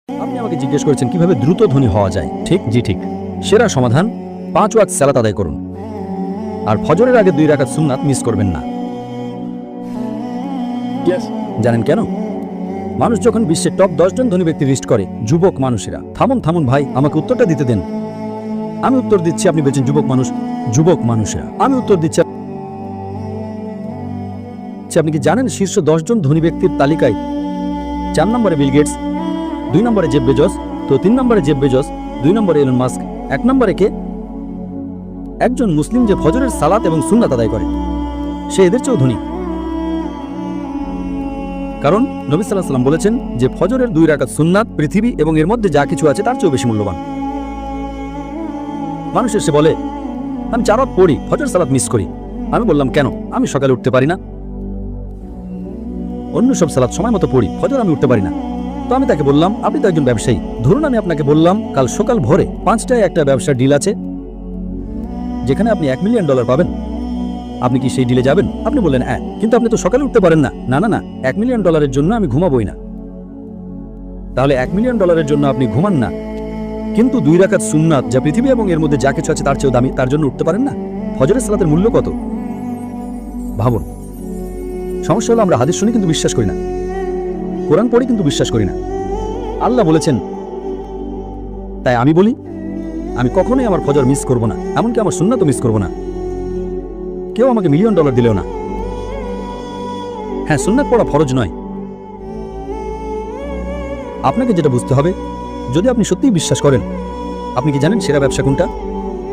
আপনি আমাকে জিজ্ঞেস করেছেন কিভাবে দ্রুত ধনী হওয়া যায়। ঠিক? জি ঠিক। সেরা সমাধান 5 ওয়াক্ত সালাত আদায় করুন, আর ফজরের আগে 2 রাকাত সুন্নাত মিস করবেন না। জানেন কেন? মানুষ যখন বিশ্বের টপ 10 জন ধনী ব্যক্তি লিস্ট করে, যুবক মানুষেরা। থামুন থামুন ভাই, আমাকে উত্তরটা দিতে দেন। আমি উত্তর দিচ্ছি, আপনি বলছেন যুবক মানুষ। যুবক মানুষেরা, আমি উত্তর দিচ্ছি। আপনি কি জানেন শীর্ষ 10 জন ধনী ব্যক্তির তালিকায় 4 নম্বরে বিল গেটস, 2 নম্বরে জেফ বেজোস, তো 3 নম্বরে জেফ বেজোস, 2 নম্বরে এলন মাস্ক, 1 নম্বরে কে? একজন মুসলিম যে ফজরের সালাত এবং সুন্নাত আদায় করে, সে এদের চেয়েও ধনী। কারণ নবী সাল্লাল্লাহু আলাইহি ওয়াসাল্লাম বলেছেন যে ফজরের 2 রাকাত সুন্নাত পৃথিবী এবং এর মধ্যে যা কিছু আছে তার চেয়েও বেশি মূল্যবান। মানুষ এসে বলে আমি 4 ওয়াক্ত পড়ি, ফজর সালাত মিস করি। আমি বললাম কেন? আমি সকালে উঠতে পারি না। অন্য সব সালাত সময় মতো পড়ি, ফজর আমি উঠতে পারি না। তো আমি তাকে বললাম আপনি তো একজন ব্যবসায়ী, ধরুন আমি আপনাকে বললাম কাল সকাল ভোরে 5টায় একটা ব্যবসার ডিল আছে যেখানে আপনি $1 মিলিয়ন পাবেন, আপনি কি সেই ডিলে যাবেন? আপনি বললেন হ্যাঁ, কিন্তু আপনি তো সকালে উঠতে পারেন না। না না না, $1 মিলিয়ন জন্য আমি ঘুমাবই না। তাহলে $1 মিলিয়ন জন্য আপনি ঘুমান না, কিন্তু 2 রাকাত সুন্নাত যা পৃথিবী এবং এর মধ্যে যা কিছু আছে তার চেয়েও দামি, তার জন্য উঠতে পারেন না। ফজরের সালাতের মূল্য কত ভাবুন। সমস্যা হলো আমরা হাদিস শুনি কিন্তু বিশ্বাস করি না, কোরআন পড়ি কিন্তু বিশ্বাস করি না। আল্লাহ বলেছেন, তাই আমি বলি আমি কখনোই আমার ফজর মিস করব না, এমনকি আমার সুন্নাতও মিস করব না। কেউ আমাকে $1 মিলিয়ন দিলেও না। হ্যাঁ, সুন্নাত পড়া ফরজ নয়। আপনাকে যেটা বুঝতে হবে, যদি আপনি সত্যিই বিশ্বাস করেন, আপনি কি জানেন সেরা ব্যবসা কোনটা?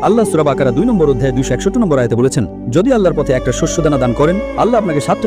আল্লাহ সূরা বাকারা 2 নম্বর অধ্যায় 261 নম্বর আয়াতে বলেছেন, যদি আল্লাহর পথে একটা শস্য দানা দান করেন, আল্লাহ আপনাকে 7